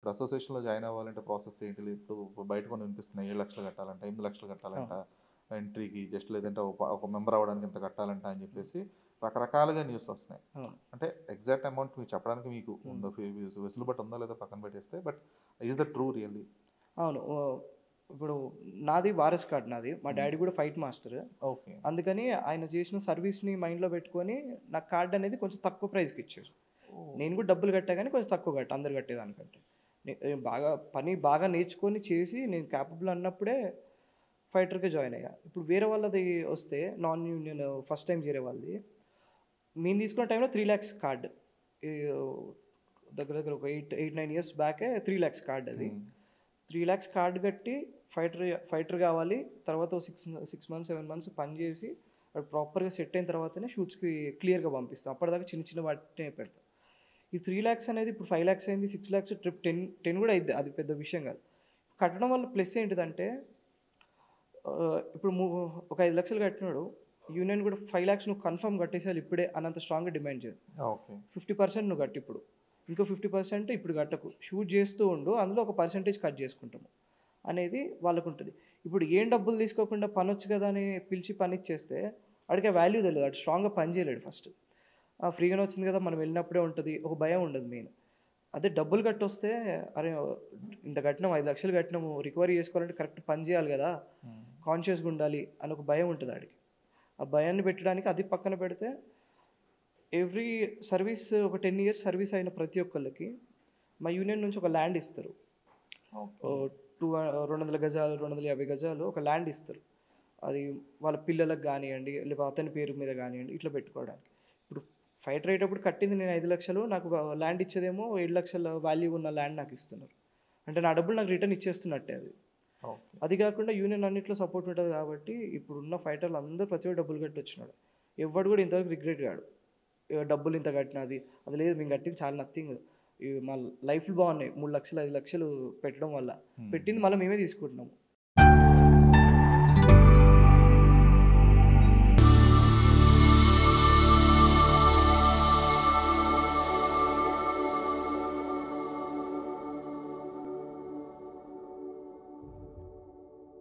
ఇప్పుడు అసోసియేషన్లో జాయిన్ అవ్వాలంటే ప్రాసెస్ ఏంటి? ఇప్పుడు బయట కొన్ని వినిపిస్తున్నాయి 7 లక్షలు కట్టాలంట, 8 లక్షలు కట్టాలంట ఎంట్రీకి, జస్ట్ లేదంటే ఒక మెంబర్ అవ్వడానికి ఇంత కట్టాలంట అని చెప్పేసి రకరకాలుగా న్యూస్లు వస్తున్నాయి. అంటే ఎగ్జాక్ట్ అమౌంట్ మీకు చెప్పడానికి మీకు ఉందో వెసులుబాటు ఉందో లేదో పక్కన పెట్టేస్తే, but is the true really? అవును. ఇప్పుడు నాది వారస్ కార్డ్ నాది. మా డాడీ కూడా ఫైట్ మాస్టర్. ఓకే. అందుకని ఆయన చేసిన సర్వీస్ని మైండ్లో పెట్టుకొని నాకు కార్డ్ అనేది కొంచెం తక్కువ ప్రైస్కి ఇచ్చారు. నేను కూడా డబ్బులు కట్టా కానీ కొంచెం తక్కువ కట్టా అందరు కట్టేదానికంటే. బాగా నేర్చుకొని చేసి నేను క్యాపబుల్ అన్నప్పుడే ఫైటర్గా జాయిన్ అయ్యా. ఇప్పుడు వేరే వాళ్ళది వస్తే నాన్ యూనియన్ ఫస్ట్ టైం చేరే వాళ్ళది మేము తీసుకున్న టైంలో 3 lakhs కార్డ్, దగ్గర ఒక 8-9 years బ్యాకే 3 lakhs కార్డ్. అది 3 lakhs కార్డ్ కట్టి ఫైటర్ కావాలి. తర్వాత 6 months 7 months పని చేసి అది ప్రాపర్గా సెట్ అయిన తర్వాతనే షూట్స్కి క్లియర్గా పంపిస్తాం. అప్పటిదాకా చిన్న వాటినే పెడతాం. ఈ 3 lakhs అనేది ఇప్పుడు 5 lakhs అయింది, 6 lakhs, ట్రిప్ 10 కూడా అయింది. అది పెద్ద విషయం కాదు. కట్టడం వల్ల ప్లస్ ఏంటిదంటే ఇప్పుడు ఒక 5 లక్షలు కట్టినాడు, యూనియన్ కూడా 5 lakhs నువ్వు కన్ఫర్మ్ కట్టేసాలి ఇప్పుడే అన్నంత స్ట్రాంగ్గా డిమాండ్ చేయదు. 50% నువ్వు కట్టి ఇప్పుడు, ఇంకో 50% ఇప్పుడు కట్టకు, షూట్ చేస్తూ ఉండు, అందులో ఒక పర్సెంటేజ్ కట్ చేసుకుంటాము అనేది వాళ్ళకు ఉంటుంది. ఇప్పుడు ఏం డబ్బులు తీసుకోకుండా పని వచ్చు కదా అని పిలిచి పని ఇచ్చేస్తే వాడికి వాల్యూ తెలియదు, అటు స్ట్రాంగ్గా పని చేయలేడు. ఫస్ట్ ఫ్రీగానే వచ్చింది కదా మనం వెళ్ళినప్పుడే ఉంటుంది, ఒక భయం ఉండదు మెయిన్. అదే డబ్బులు కట్టి వస్తే అరే ఇంత కట్టినాము, 5 లక్షలు కట్టినాము, రికవరీ చేసుకోవాలంటే కరెక్ట్ పని చేయాలి కదా, కాన్షియస్గా ఉండాలి అని ఒక భయం ఉంటుంది ఆడికి. ఆ భయాన్ని పెట్టడానికి అది పక్కన పెడితే ఎవ్రీ సర్వీస్ ఒక 10 years సర్వీస్ అయిన ప్రతి ఒక్కళ్ళకి మా యూనియన్ నుంచి ఒక ల్యాండ్ ఇస్తారు. 200 గజాలు 250 గజాలు ఒక ల్యాండ్ ఇస్తారు. అది వాళ్ళ పిల్లలకు కానివ్వండి, లేదా అతని పేరు మీద కానివ్వండి, ఇట్లా పెట్టుకోవడానికి. ఇప్పుడు ఫైటర్ అయ్యేటప్పుడు కట్టింది నేను 5 లక్షలు, నాకు ల్యాండ్ ఇచ్చేదేమో 7 లక్షల వాల్యూ ఉన్న ల్యాండ్ నాకు ఇస్తున్నారు. అంటే నా డబ్బులు నాకు రిటర్న్ ఇచ్చేస్తున్నట్టే అది. అది కాకుండా యూనియన్ అన్నింటిలో సపోర్ట్ ఉంటుంది కాబట్టి ఇప్పుడున్న ఫైటర్లు అందరూ ప్రతి ఒక్కరు డబ్బులు కట్టి వచ్చినాడు. ఎవడు కూడా ఇంతవరకు రిగ్రెట్ కాడు డబ్బులు ఇంత కట్టినది. అది లేదు, మేము కట్టింది చాలా నథింగ్, మా లైఫ్లు బాగున్నాయి, 3 లక్షలు 5 లక్షలు పెట్టడం వల్ల పెట్టింది మళ్ళీ మేమే తీసుకుంటున్నాము.